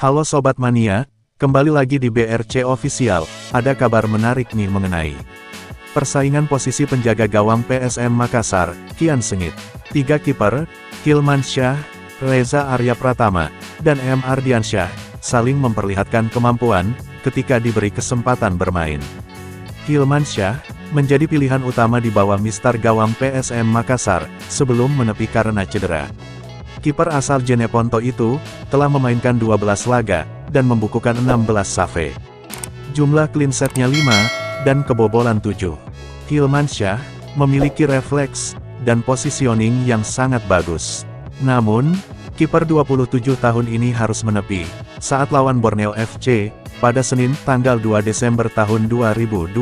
Halo Sobat Mania, kembali lagi di BRC Official, ada kabar menarik nih mengenai persaingan posisi penjaga gawang PSM Makassar, kian sengit. 3 kiper, Hilmansyah, Reza Arya Pratama, dan M. Ardiansyah, saling memperlihatkan kemampuan, ketika diberi kesempatan bermain. Hilmansyah, menjadi pilihan utama di bawah mister gawang PSM Makassar, sebelum menepi karena cedera. Kiper asal Jeneponto itu, telah memainkan 12 laga, dan membukukan 16 save. Jumlah clean setnya 5, dan kebobolan 7. Hilmansyah, memiliki refleks, dan positioning yang sangat bagus. Namun, kiper 27 tahun ini harus menepi, saat lawan Borneo FC, pada Senin tanggal 2 Desember tahun 2024.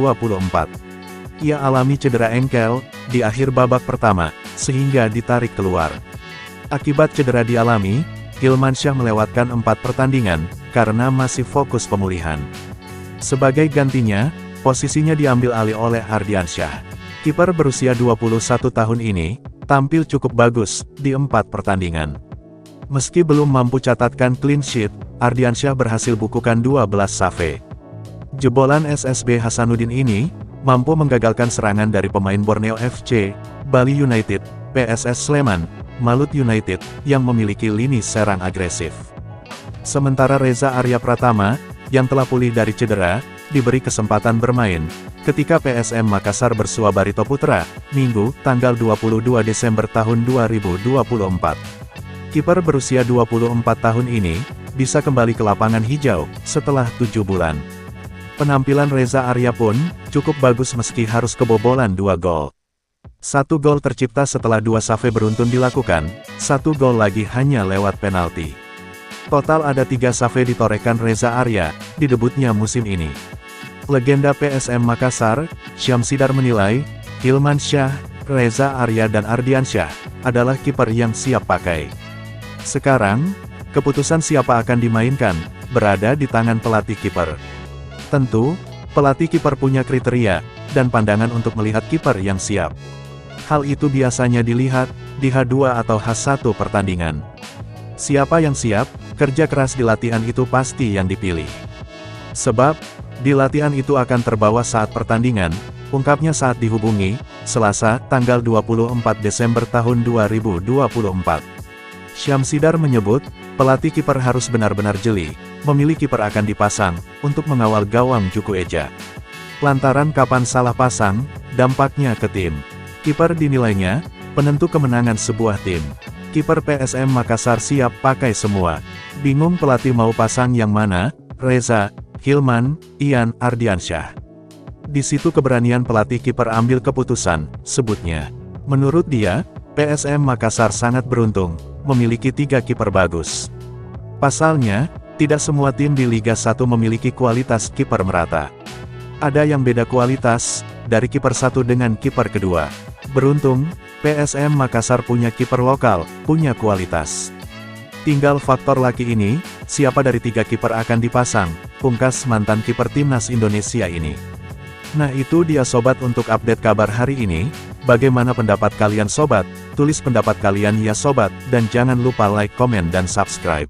Ia alami cedera engkel, di akhir babak pertama, sehingga ditarik keluar. Akibat cedera dialami, Hilmansyah melewatkan 4 pertandingan, karena masih fokus pemulihan. Sebagai gantinya, posisinya diambil alih oleh Ardiansyah. Kiper berusia 21 tahun ini, tampil cukup bagus, di 4 pertandingan. Meski belum mampu catatkan clean sheet, Ardiansyah berhasil bukukan 12 save. Jebolan SSB Hasanuddin ini, mampu menggagalkan serangan dari pemain Borneo FC, Bali United, PSS Sleman, Malut United, yang memiliki lini serang agresif. Sementara Reza Arya Pratama, yang telah pulih dari cedera, diberi kesempatan bermain, ketika PSM Makassar bersua Barito Putra, Minggu, tanggal 22 Desember tahun 2024. Kiper berusia 24 tahun ini, bisa kembali ke lapangan hijau, setelah 7 bulan. Penampilan Reza Arya pun, cukup bagus meski harus kebobolan 2 gol. 1 gol tercipta setelah 2 save beruntun dilakukan, 1 gol lagi hanya lewat penalti. Total ada 3 save ditorehkan Reza Arya, di debutnya musim ini. Legenda PSM Makassar, Syamsidar menilai, Hilmansyah, Reza Arya dan Ardiansyah, adalah kiper yang siap pakai. Sekarang, keputusan siapa akan dimainkan, berada di tangan pelatih kiper. Tentu, pelatih kiper punya kriteria, dan pandangan untuk melihat kiper yang siap. Hal itu biasanya dilihat, di H2 atau H1 pertandingan. Siapa yang siap, kerja keras di latihan itu pasti yang dipilih. Sebab, di latihan itu akan terbawa saat pertandingan, ungkapnya saat dihubungi, Selasa, tanggal 24 Desember tahun 2024. Syamsidar menyebut, pelatih kiper harus benar-benar jeli, memilih kiper akan dipasang, untuk mengawal gawang Juku Eja. Lantaran kapan salah pasang, dampaknya ke tim. Kiper dinilainya, penentu kemenangan sebuah tim. Kiper PSM Makassar siap pakai semua. Bingung pelatih mau pasang yang mana, Reza, Hilman, Ian, Ardiansyah. Di situ keberanian pelatih kiper ambil keputusan, sebutnya. Menurut dia, PSM Makassar sangat beruntung, memiliki 3 kiper bagus. Pasalnya, tidak semua tim di Liga 1 memiliki kualitas kiper merata. Ada yang beda kualitas, dari kiper 1 dengan kiper kedua. Beruntung, PSM Makassar punya kiper lokal, punya kualitas. Tinggal faktor laki ini, siapa dari 3 kiper akan dipasang, pungkas mantan kiper timnas Indonesia ini. Nah itu dia sobat untuk update kabar hari ini, bagaimana pendapat kalian sobat, tulis pendapat kalian ya sobat, dan jangan lupa like, komen dan subscribe.